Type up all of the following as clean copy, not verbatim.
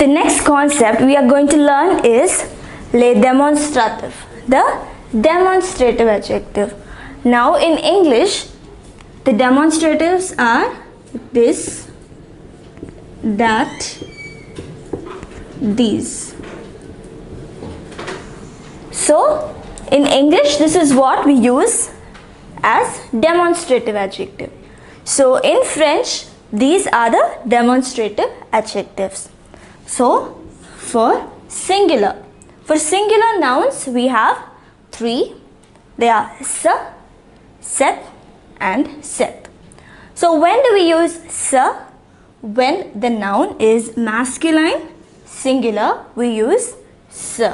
The next concept we are going to learn is les démonstratifs, the demonstrative adjective. Now in English, the demonstratives are this, that, these. So in English, this is what we use as demonstrative adjective. So in French, these are the demonstrative adjectives. So for singular nouns we have three. They are se, set and set. So when do we use se? When the noun is masculine singular, we use se.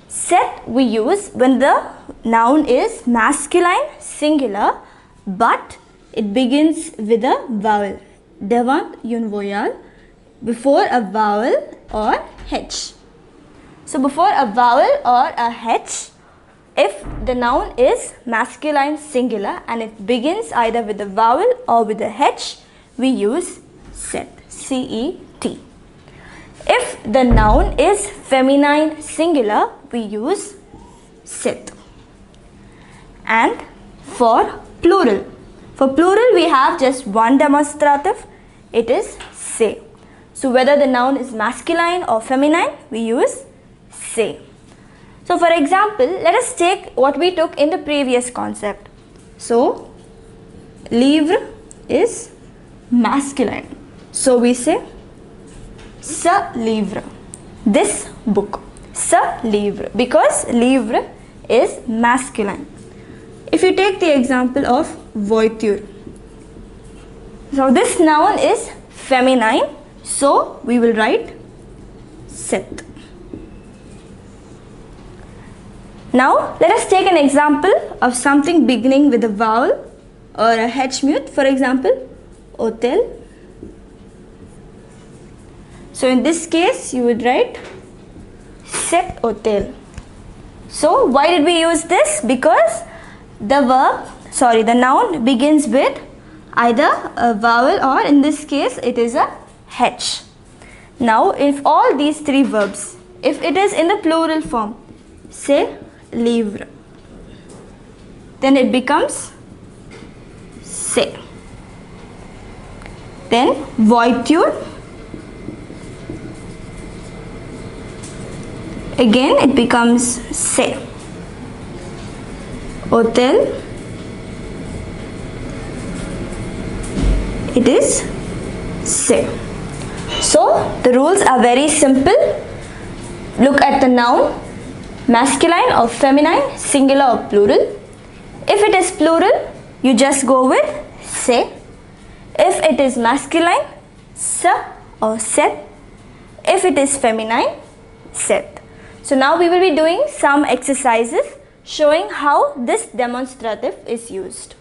Set we use when the noun is masculine singular but it begins with a vowel. Devant une voyelle, before a vowel or h. So before a vowel or a h, if the noun is masculine singular and it begins either with a vowel or with a h, we use set, C-E-T. If the noun is feminine singular, we use set. And for plural we have just one demonstrative, it is se. So whether the noun is masculine or feminine, we use se. So for example, let us take what we took in the previous concept. So livre is masculine. So we say ce livre, this book, ce livre, because livre is masculine. If you take the example of voiture, so this noun is feminine, so we will write set. Now let us take an example of something beginning with a vowel or a h mute. For example, hotel. So in this case you would write cet hotel. So why did we use this? Because the noun begins with either a vowel or in this case it is a h. Now if all these three verbs, if it is in the plural form, say livre, then it becomes se. Then voiture, again it becomes se. Hotel, it is se. So the rules are very simple. Look at the noun, masculine or feminine, singular or plural. If it is plural, you just go with se. If it is masculine, se or set. If it is feminine, set. So now we will be doing some exercises showing how this demonstrative is used.